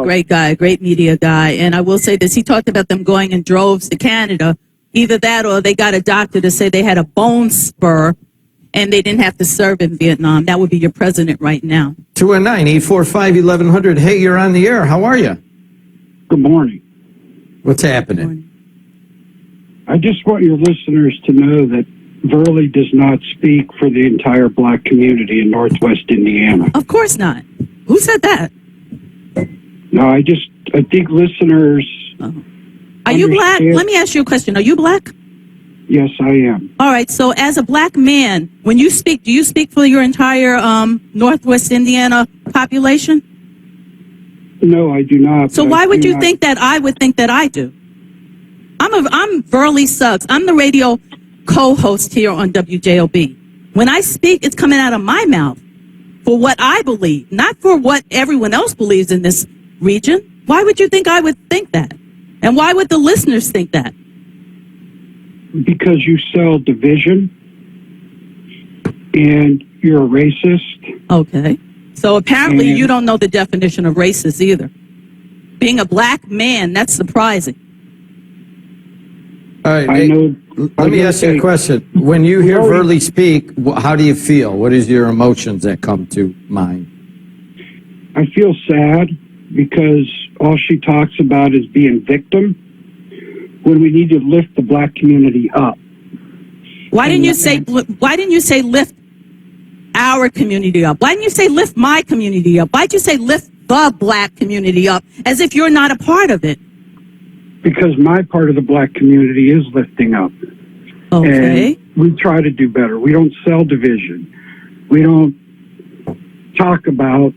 great guy, a great media guy. And I will say this, he talked about them going in droves to Canada. Either that or they got a doctor to say they had a bone spur and they didn't have to serve in Vietnam. That would be your president right now. 219-845-1100. Hey, you're on the air. How are you? Good morning. What's happening? Morning. I just want your listeners to know that Verlie does not speak for the entire black community in Northwest Indiana. Of course not. Who said that? No, I think listeners... Are you black? Let me ask you a question. Are you black? Yes, I am. All right. So as a black man, when you speak, do you speak for your entire Northwest Indiana population? No, I do not. So why would you think that I would think that I do? I'm Verlie Suggs. I'm the radio co-host here on WJOB. When I speak, it's coming out of my mouth for what I believe, not for what everyone else believes in this region. Why would you think I would think that? And why would the listeners think that? Because you sell division and you're a racist. Okay. So apparently you don't know the definition of racist either. Being a black man, that's surprising. All right. I know. Let me ask you a question. When you hear Verlie speak, how do you feel? What is your emotions that come to mind? I feel sad because all she talks about is being victim when we need to lift the black community up. Why didn't you say lift our community up? Why didn't you say lift my community up? Why'd you say lift the black community up as if you're not a part of it? Because my part of the black community is lifting up. Okay. And we try to do better. We don't sell division. We don't talk about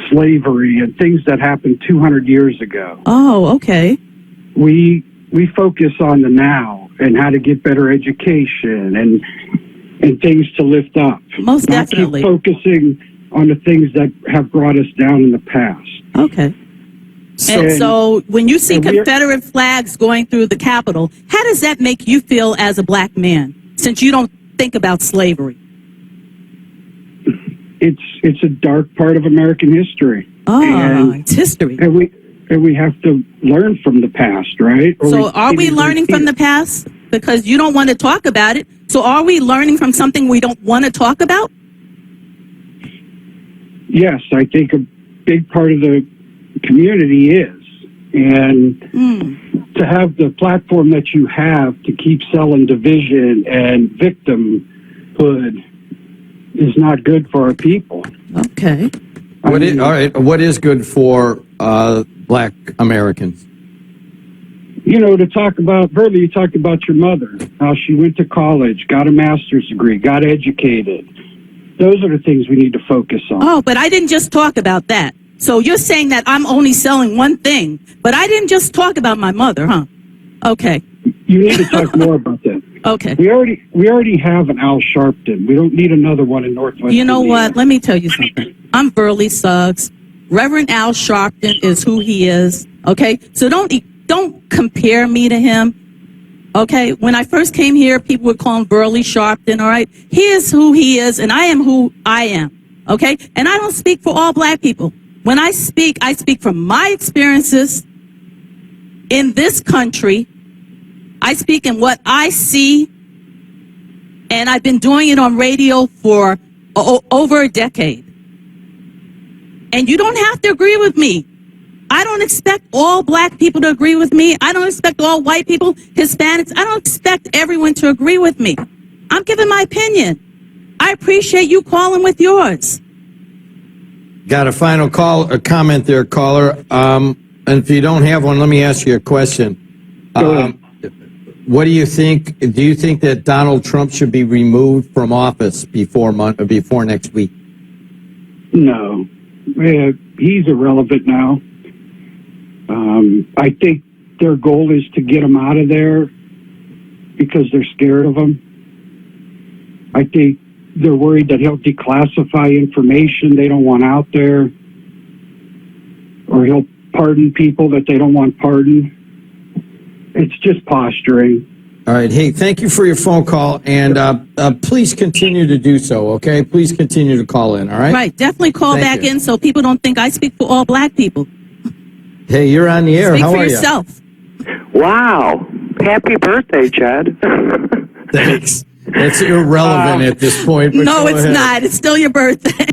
slavery and things that happened 200 years ago. Oh, okay. We focus on the now and how to get better education and things to lift up. Most definitely. Not keep focusing on the things that have brought us down in the past. Okay. So when you see Confederate flags going through the Capitol, how does that make you feel as a black man, since you don't think about slavery? It's a dark part of American history. It's history. And we have to learn from the past, right? So are we learning from the past? Because you don't want to talk about it. So are we learning from something we don't want to talk about? Yes, I think a big part of the community is. And to have the platform that you have to keep selling division and victimhood is not good for our people. Okay. All right. What is good for black Americans? You know, to talk about, Verlie, you talked about your mother, how she went to college, got a master's degree, got educated. Those are the things we need to focus on. Oh, but I didn't just talk about that. So you're saying that I'm only selling one thing, but I didn't just talk about my mother, huh? Okay. You need to talk more about that. Okay. We already have an Al Sharpton. We don't need another one in Northwest You know Indiana. what? Let me tell you something. I'm Verlie Suggs. Reverend Al Sharpton is who he is. Okay. So don't compare me to him. Okay. When I first came here, people would call him Verlie Sharpton. All right. He is who he is, and I am who I am. Okay. And I don't speak for all black people. When I speak from my experiences in this country. I speak in what I see, and I've been doing it on radio for over a decade. And you don't have to agree with me. I don't expect all black people to agree with me. I don't expect all white people, Hispanics. I don't expect everyone to agree with me. I'm giving my opinion. I appreciate you calling with yours. Got a final comment there, caller. And if you don't have one, let me ask you a question. What do you think? Do you think that Donald Trump should be removed from office before next week? No. He's irrelevant now. I think their goal is to get him out of there because they're scared of him. I think they're worried that he'll declassify information they don't want out there, or he'll pardon people that they don't want pardoned. It's just posturing. All right. Hey, thank you for your phone call, and please continue to do so, okay? Please continue to call in, all right? Right. Definitely call back in so people don't think I speak for all black people. Hey, you're on the air. Speak How for are you? yourself. Wow. Happy birthday, Chad. Thanks. That's irrelevant at this point. But No, go it's ahead. not. It's still your birthday.